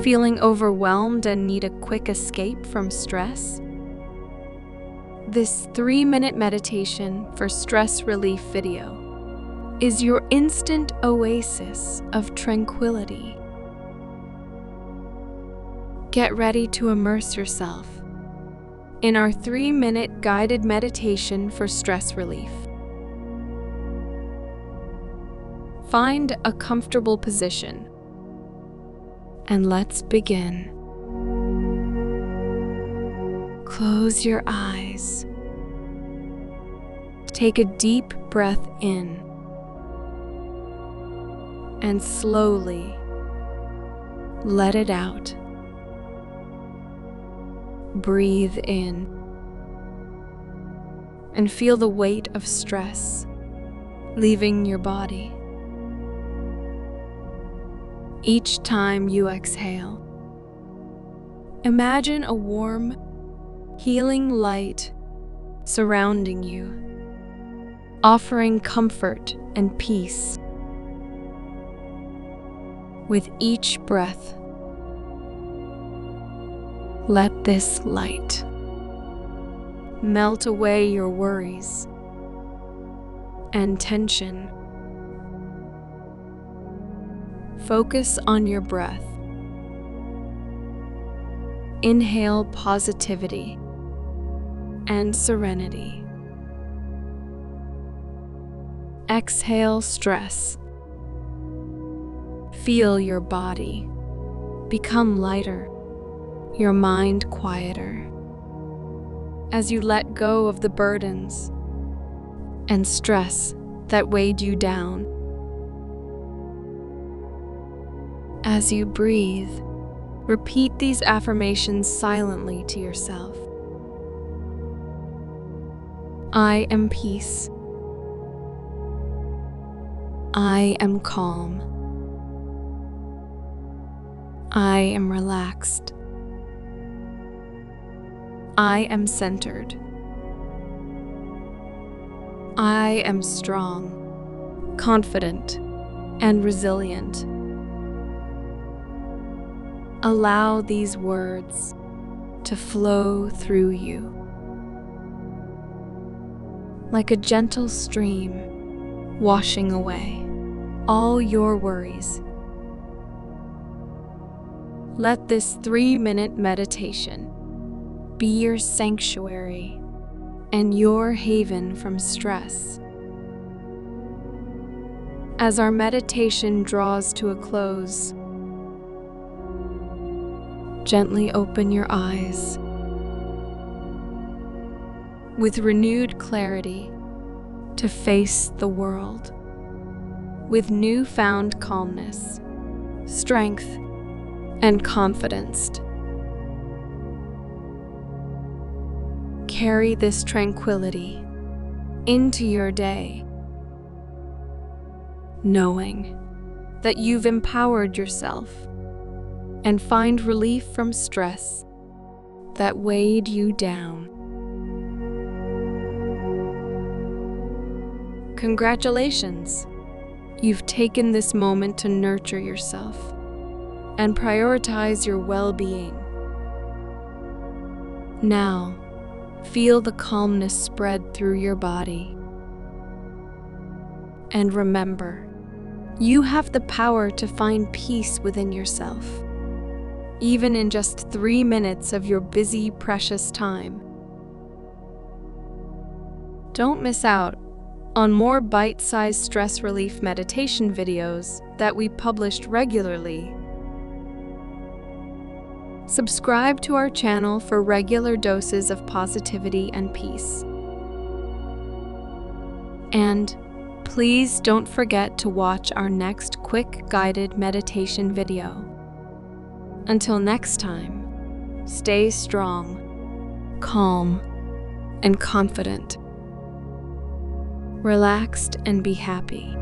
Feeling overwhelmed and need a quick escape from stress? This 3-minute meditation for stress relief video is your instant oasis of tranquility. Get ready to immerse yourself in our 3-minute guided meditation for stress relief. Find a comfortable position and let's begin. Close your eyes. Take a deep breath in and slowly let it out. Breathe in and feel the weight of stress leaving your body. Each time you exhale, imagine a warm, healing light surrounding you, offering comfort and peace. With each breath, let this light melt away your worries and tension. Focus on your breath. Inhale positivity and serenity. Exhale stress. Feel your body become lighter, your mind quieter, as you let go of the burdens and stress that weighed you down. As you breathe, repeat these affirmations silently to yourself. I am peace. I am calm. I am relaxed. I am centered. I am strong, confident, and resilient. Allow these words to flow through you like a gentle stream, washing away all your worries. Let this 3-minute meditation be your sanctuary and your haven from stress. As our meditation draws to a close, gently open your eyes. With renewed clarity to face the world. With newfound calmness, strength, and confidence. Carry this tranquility into your day, knowing that you've empowered yourself and find relief from stress that weighed you down. Congratulations! You've taken this moment to nurture yourself and prioritize your well-being. Now, feel the calmness spread through your body. And remember, you have the power to find peace within yourself, even in just 3 minutes of your busy, precious time. Don't miss out on more bite-sized stress relief meditation videos that we published regularly. Subscribe to our channel for regular doses of positivity and peace. And please don't forget to watch our next quick guided meditation video. Until next time, stay strong, calm, and confident. Relaxed and be happy.